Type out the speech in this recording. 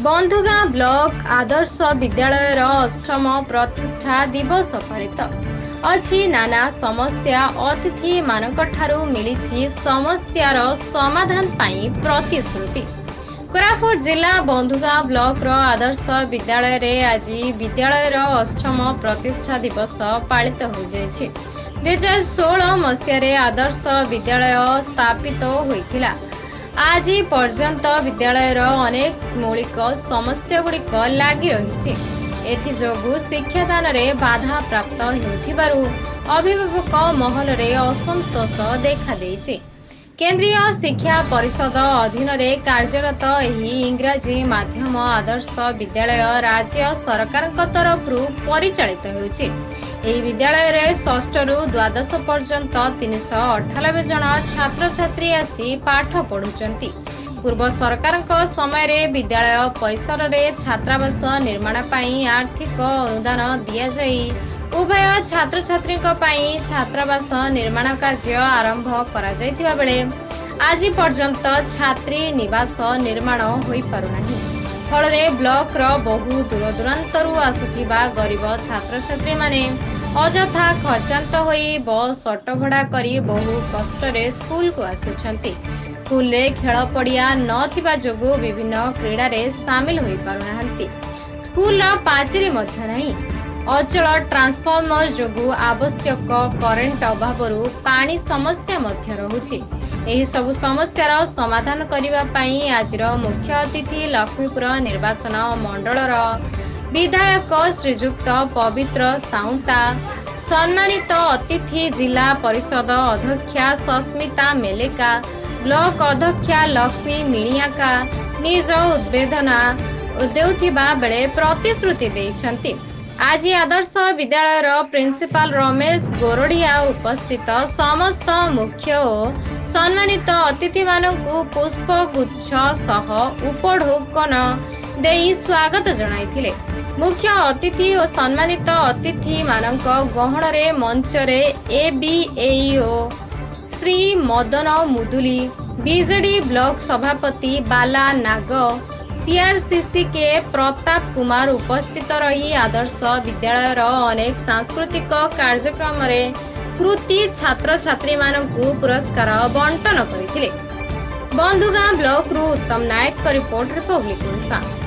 बंधुगाँ block Adarsh Vidyalaya अष्टम प्रतिष्ठा दिवस पालित अछि। नाना समस्या अतिथि मानकठारु मिलिछि समस्यार समाधान पाई प्रतिश्रुति। कोरापुट जिला बंधुगाँ ब्लॉक आदर्श विद्यालय रे आज विद्यालय अष्टम प्रतिष्ठा दिवस पालित हो जाइछि। 2016 मसीह आदर्श विद्यालय स्थापित होइथिला। आज पर्यंत विद्यालय अनेक मौलिक समस्या गुड़िक लगी रही। एथिजोगु शिक्षादान रे बाधा प्राप्त होथिबारु अभिभावक महल रे असंतोष देखा देइछि। केंद्रीय शिक्षा परिषद अधीन रे कार्यरत एही इंग्राजी माध्यम आदर्श विद्यालय राज्य सरकार तरफ परिचालित होउछि। एही विद्यालय रे षष्ठ रु द्वादश पर्यंत 398 जन छात्र छात्री आसी पाठ पढ़ुचंती। पूर्व सरकार समय रे विद्यालय परिसर रे छात्रावास निर्माण पाई आर्थिक अनुदान दिया जाई उभय छात्र छात्री छात्रावास निर्माण कार्य आरंभ करा जायतिबा बेले आज पर्यंत छात्री निवास निर्माण होई पारुनाही। फल ब्लॉक बहु दूर दूरांतरु आसुथिबा गरीब छात्र छात्री माने अजथा खर्चांत होई बस ऑटो भड़ा करी बहु कष्ट रे स्कूल को आसुछंती। स्कूल रे खेल पड़िया नथिबा जोगु विभिन्न क्रीडा रे शामिल होई पारुनाहंती। स्कूल रा पाचेरी मध्य नाही। अचल ट्रांसफॉर्मर जोगु आवश्यक करेंट अभावरु पानी समस्या मध्य रहुछि। एही सबु समस्यार समाधान करिबा पई आजिर मुख्य अतिथि लक्ष्मीपुर निर्वाचन मंडलर विधायक श्रीजुक्त पवित्र साउंता, सम्मानित अतिथि जिला परिषद अध्यक्षा सस्मिता मेलेका, ब्लॉक अध्यक्षा लक्ष्मी मिणियाका निज उद्बोधन देउथिबा बेले प्रतिश्रुति दैछंती। आज आदर्श विद्यालय प्रिंसिपाल रमेश गोरडिया उपस्थित समस्त मुख्य और सम्मानित अतिथि मानकु पुष्प गुच्छ सह उपढौकन देई स्वागत जणाइथिले। मुख्य अतिथि और सम्मानित अतिथि मानक गहण रे मंच रे एबीएईओ श्री मदन मुदुली, बीजेडी ब्लॉक सभापति बाला नाग, सीआरसीसी के प्रताप कुमार उपस्थित रही आदर्श विद्यालय अनेक सांस्कृतिक कार्यक्रम रे कृति छात्र छात्री मानकु पुरस्कार बंटन करथिले। बंधुगाँ ब्लॉक रु उत्तम नायक रिपोर्ट रिपब्लिक।